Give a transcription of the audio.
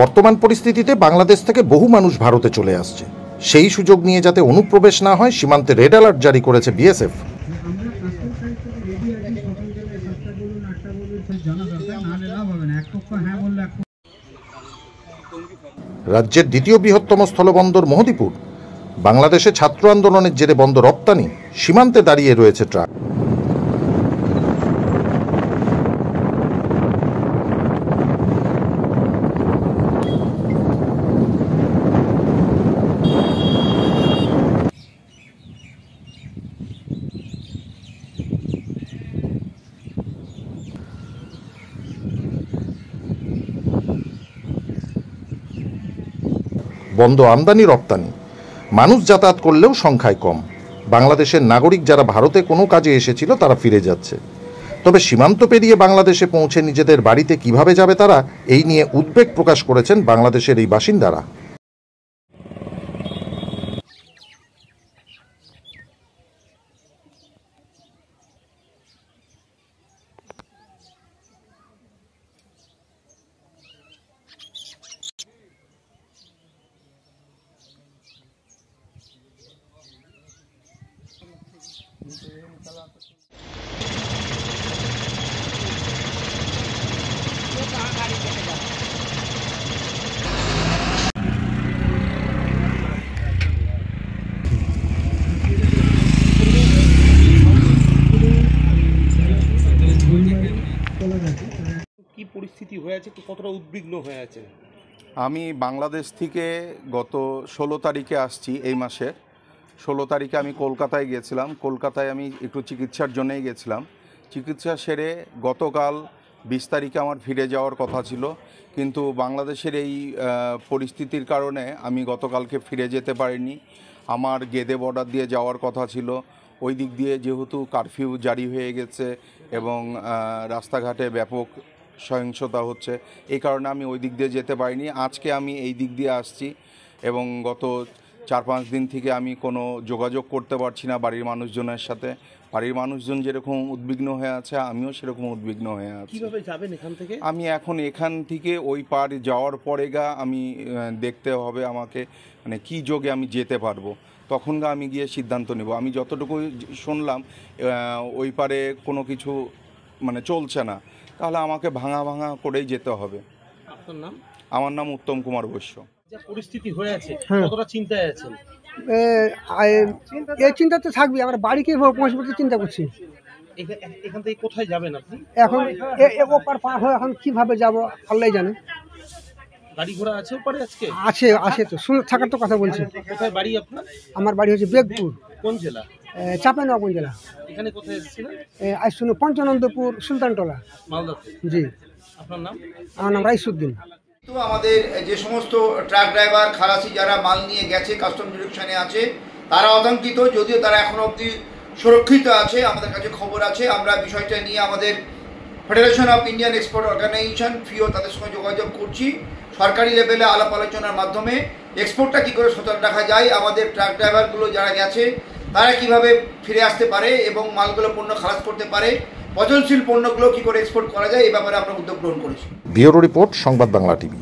বর্তমান পরিস্থিতিতে বাংলাদেশ থেকে বহু মানুষ ভারতে চলে আসছে। সেই সুযোগ নিয়ে যাতে অনুপ্রবেশ না হয় সীমান্তে রেড অ্যালার্ট জারি করেছে বিএসএফ। রাজ্যের দ্বিতীয় বৃহত্তম স্থলবন্দর মোহদীপুর। বাংলাদেশে ছাত্র আন্দোলনের জেরে বন্ধ রপ্তানি, সীমান্তে দাঁড়িয়ে রয়েছে ট্রাক। বন্ধ আমদানি রপ্তানি, মানুষ যাতায়াত করলেও সংখ্যায় কম। বাংলাদেশের নাগরিক যারা ভারতে কোনো কাজে এসেছিল তারা ফিরে যাচ্ছে। তবে সীমান্ত পেরিয়ে বাংলাদেশে পৌঁছে নিজেদের বাড়িতে কিভাবে যাবে তারা, এই নিয়ে উদ্বেগ প্রকাশ করেছেন বাংলাদেশের এই বাসিন্দারা। কি পরিস্থিতি হয়েছে, কতটা উদ্বিগ্ন হয়ে আছে? আমি বাংলাদেশ থেকে গত 16 তারিখে আসছি। এই মাসের 16 তারিখে আমি কলকাতায় গিয়েছিলাম। কলকাতায় আমি একটু চিকিৎসার জন্যই গেছিলাম। চিকিৎসা সেরে গতকাল 20 তারিখে আমার ফিরে যাওয়ার কথা ছিল, কিন্তু বাংলাদেশের এই পরিস্থিতির কারণে আমি গতকালকে ফিরে যেতে পারিনি। আমার গেদে বর্ডার দিয়ে যাওয়ার কথা ছিল। ওই দিক দিয়ে যেহেতু কারফিউ জারি হয়ে গেছে এবং রাস্তাঘাটে ব্যাপক সহিংসতা হচ্ছে, এই কারণে আমি ওই দিক দিয়ে যেতে পারিনি। আজকে আমি এই দিক দিয়ে আসছি এবং গত 4-5 দিন থেকে আমি কোনো যোগাযোগ করতে পারছি না বাড়ির মানুষজনের সাথে। বাড়ির মানুষজন যেরকম উদ্বিগ্ন হয়ে আছে, আমিও সেরকম উদ্বিগ্ন হয়ে আছি। কিভাবে যাবেন এখান থেকে? আমি এখন এখান থেকে ওই পার যাওয়ার পরে আমি দেখতে হবে আমাকে, মানে কী যোগে আমি যেতে পারবো, তখন আমি গিয়ে সিদ্ধান্ত নেব। আমি যতটুকু শুনলাম ওই পারে কোনো কিছু মানে চলছে না, তাহলে আমাকে ভাঙা ভাঙা করেই যেতে হবে। আপনার নাম? আমার নাম উত্তম কুমার বৈশ্য। যে পরিস্থিতি হয়ে আছে, কতটা চিন্তায় আছেন? এই চিন্তা তো থাকবে, আমরা বাড়ি কিভাবে পৌঁছবো চিন্তা করছি। এখান থেকে কোথায় যাবেন আপনি? এখন ওপার পার হয়ে এখন কিভাবে যাব আল্লাহ জানে। গাড়ি ঘোড়া আছে ওপারে আজকে? আছে তো, শুনে থাকার তো কথা বলছি। কোথায় বাড়ি আপনার? আমার বাড়ি হচ্ছে বেগপুর। কোন জেলা? চাঁপাইনবাবগঞ্জ জেলা। এখানে কোথায় এসেছিলেন? আজ শুনে পঞ্চানন্দপুর, সুলতানটোলা, মালদাতে। জি। আপনার নাম? আমার নাম রাইসুদ্দিন। তো আমাদের যে সমস্ত ট্রাক ড্রাইভার, খালাসি যারা মাল নিয়ে গেছে, কাস্টম ডিরেকশনে আছে, তারা আতঙ্কিত। যদিও তারা এখনো অবধি সুরক্ষিত আছে, আমাদের কাছে খবর আছে। আমরা বিষয়টা নিয়ে আমাদের federation of Indian export organisation FIEO তাদের সঙ্গে যোগাযোগ করছি। সরকারি লেভেলে আলাপ আলোচনার মাধ্যমে এক্সপোর্টটা কী করে সচল রাখা যায়, আমাদের ট্রাক ড্রাইভারগুলো যারা গেছে তারা কিভাবে ফিরে আসতে পারে এবং মালগুলো পণ্য খালাস করতে পারে, পচনশীল পণ্যগুলো কী করে এক্সপোর্ট করা যায়, এই ব্যাপারে আমরা উদ্যোগ গ্রহণ করেছি। ব্যুরো রিপোর্ট, সংবাদ বাংলা টিভি।